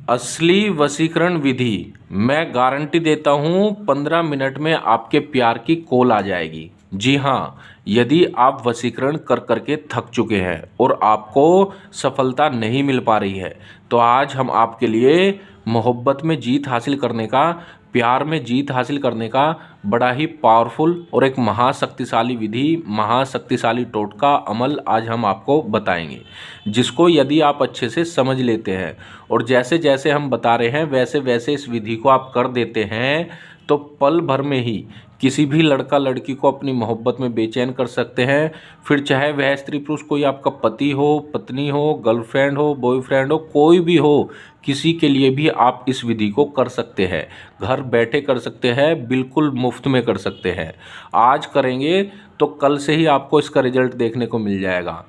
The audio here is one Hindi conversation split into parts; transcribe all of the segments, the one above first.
असली वशीकरण विधि। मैं गारंटी देता हूँ 15 मिनट में आपके प्यार की कॉल आ जाएगी। जी हाँ, यदि आप वशीकरण कर करके थक चुके हैं और आपको सफलता नहीं मिल पा रही है, तो आज हम आपके लिए मोहब्बत में जीत हासिल करने का, प्यार में जीत हासिल करने का बड़ा ही पावरफुल और एक महाशक्तिशाली विधि, महाशक्तिशाली टोटका अमल आज हम आपको बताएंगे, जिसको यदि आप अच्छे से समझ लेते हैं और जैसे जैसे हम बता रहे हैं वैसे वैसे इस विधि को आप कर देते हैं, तो पल भर में ही किसी भी लड़का लड़की को अपनी मोहब्बत में बेचैन कर सकते हैं। फिर चाहे वह स्त्री पुरुष कोई आपका पति हो, पत्नी हो, गर्लफ्रेंड हो, बॉयफ्रेंड हो, कोई भी हो, किसी के लिए भी आप इस विधि को कर सकते हैं। घर बैठे कर सकते हैं, बिल्कुल मुफ्त में कर सकते हैं। आज करेंगे तो कल से ही आपको इसका रिजल्ट देखने को मिल जाएगा।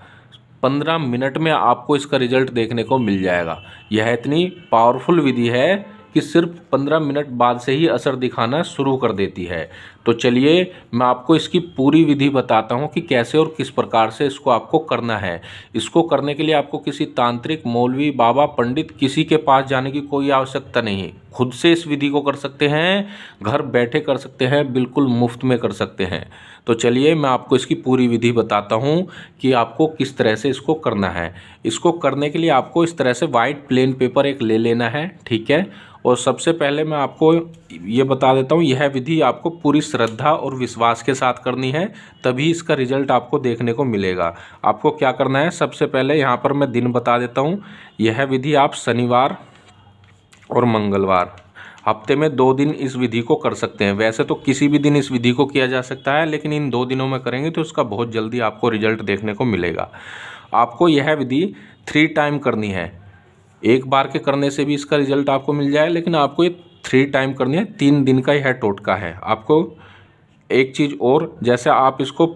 15 मिनट में आपको इसका रिजल्ट देखने को मिल जाएगा। यह इतनी पावरफुल विधि है कि सिर्फ 15 मिनट बाद से ही असर दिखाना शुरू कर देती है। तो चलिए मैं आपको इसकी पूरी विधि बताता हूँ कि कैसे और किस प्रकार से इसको आपको करना है। इसको करने के लिए आपको किसी तांत्रिक, मौलवी, बाबा, पंडित किसी के पास जाने की कोई आवश्यकता नहीं है। खुद से इस विधि को कर सकते हैं, घर बैठे कर सकते हैं, बिल्कुल मुफ्त में कर सकते हैं। तो चलिए मैं आपको इसकी पूरी विधि बताता हूँ कि आपको किस तरह से इसको करना है। इसको करने के लिए आपको इस तरह से वाइट प्लेन पेपर एक ले लेना है, ठीक है। और सबसे पहले मैं आपको ये बता देता हूँ, यह विधि आपको पूरी श्रद्धा और विश्वास के साथ करनी है, तभी इसका रिजल्ट आपको देखने को मिलेगा। आपको क्या करना है, सबसे पहले यहाँ पर मैं दिन बता देता हूँ। यह विधि आप शनिवार और मंगलवार, हफ्ते में 2 दिन इस विधि को कर सकते हैं। वैसे तो किसी भी दिन इस विधि को किया जा सकता है, लेकिन इन 2 दिनों में करेंगे तो इसका बहुत जल्दी आपको रिजल्ट देखने को मिलेगा। आपको यह विधि 3 टाइम करनी है। एक बार के करने से भी इसका रिजल्ट आपको मिल जाए, लेकिन आपको ये 3 टाइम करनी है। 3 दिन का यह टोटका है। आपको एक चीज़ और, जैसे आप इसको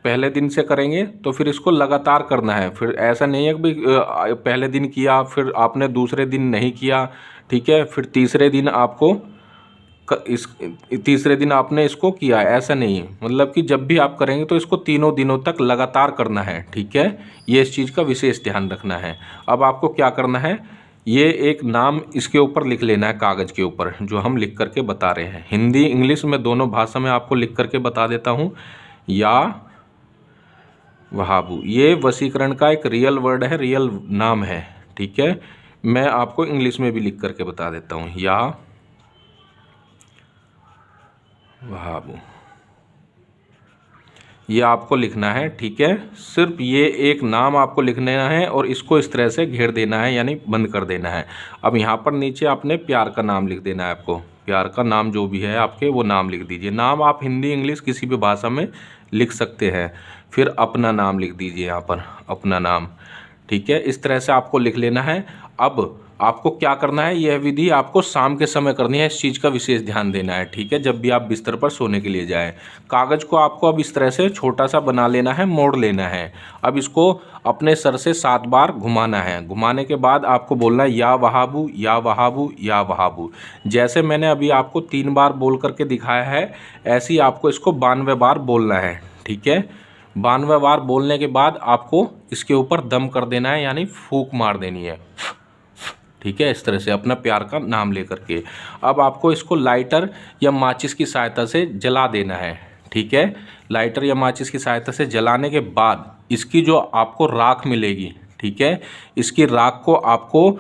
पहले दिन से करेंगे तो फिर इसको लगातार करना है। फिर ऐसा नहीं है कि भाई पहले दिन किया फिर आपने दूसरे दिन नहीं किया, ठीक है, फिर तीसरे दिन आपको तीसरे दिन आपने इसको किया, ऐसा नहीं है। मतलब कि जब भी आप करेंगे तो इसको तीनों दिनों तक लगातार करना है, ठीक है। ये इस चीज़ का विशेष ध्यान रखना है। अब आपको क्या करना है, ये एक नाम इसके ऊपर लिख लेना है कागज़ के ऊपर, जो हम लिख करके बता रहे हैं। हिंदी इंग्लिश में दोनों भाषा में आपको लिख करके बता देता हूँ। या वहाबू, ये वशीकरण का एक रियल वर्ड है, रियल नाम है, ठीक है। मैं आपको इंग्लिश में भी लिख करके बता देता हूँ। या वहाबू, ये आपको लिखना है, ठीक है। सिर्फ ये एक नाम आपको लिखना है और इसको इस तरह से घेर देना है, यानी बंद कर देना है। अब यहाँ पर नीचे आपने प्यार का नाम लिख देना है। आपको प्यार का नाम जो भी है आपके, वो नाम लिख दीजिए। नाम आप हिंदी इंग्लिश किसी भी भाषा में लिख सकते हैं। फिर अपना नाम लिख दीजिए यहाँ पर, अपना नाम, ठीक है। इस तरह से आपको लिख लेना है। अब आपको क्या करना है, यह विधि आपको शाम के समय करनी है, इस चीज़ का विशेष ध्यान देना है, ठीक है। जब भी आप बिस्तर पर सोने के लिए जाएं, कागज़ को आपको अब इस तरह से छोटा सा बना लेना है, मोड़ लेना है। अब इसको अपने सर से 7 बार घुमाना है। घुमाने के बाद आपको बोलना है या वहाबू, या वहाबू, या वहाबू। जैसे मैंने अभी आपको 3 बार बोल करके दिखाया है, ऐसे ही आपको इसको 92 बार बोलना है, ठीक है। 92 बार बोलने के बाद आपको इसके ऊपर दम कर देना है, यानी फूंक मार देनी है, ठीक है। इस तरह से अपना प्यार का नाम लेकर के अब आपको इसको लाइटर या माचिस की सहायता से जला देना है, ठीक है। लाइटर या माचिस की सहायता से जलाने के बाद इसकी जो आपको राख मिलेगी, ठीक है, इसकी राख को आपको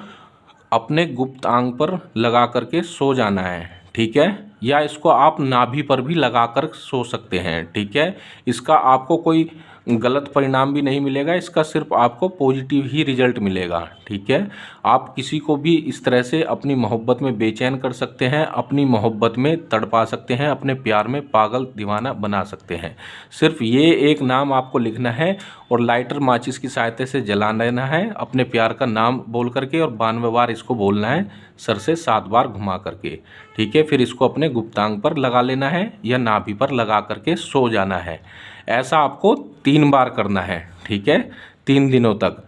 अपने गुप्त अंग पर लगा करके सो जाना है, ठीक है। या इसको आप नाभि पर भी लगाकर सो सकते हैं, ठीक है। इसका आपको कोई गलत परिणाम भी नहीं मिलेगा, इसका सिर्फ आपको पॉजिटिव ही रिजल्ट मिलेगा, ठीक है। आप किसी को भी इस तरह से अपनी मोहब्बत में बेचैन कर सकते हैं, अपनी मोहब्बत में तड़पा सकते हैं, अपने प्यार में पागल दीवाना बना सकते हैं। सिर्फ ये एक नाम आपको लिखना है और लाइटर माचिस की सहायता से जला लेना है, अपने प्यार का नाम बोल करके, और 92 बार इसको बोलना है, सर से 7 बार घुमा करके, ठीक है। फिर इसको अपने गुप्तांग पर लगा लेना है या नाभि पर लगा करके सो जाना है। ऐसा आपको 3 बार करना है, ठीक है, 3 दिनों तक,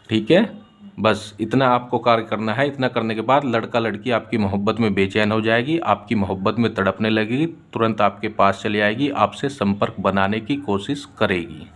ठीक है। बस इतना आपको कार्य करना है। इतना करने के बाद लड़का लड़की आपकी मोहब्बत में बेचैन हो जाएगी, आपकी मोहब्बत में तड़पने लगेगी, तुरंत आपके पास चली आएगी, आपसे संपर्क बनाने की कोशिश करेगी।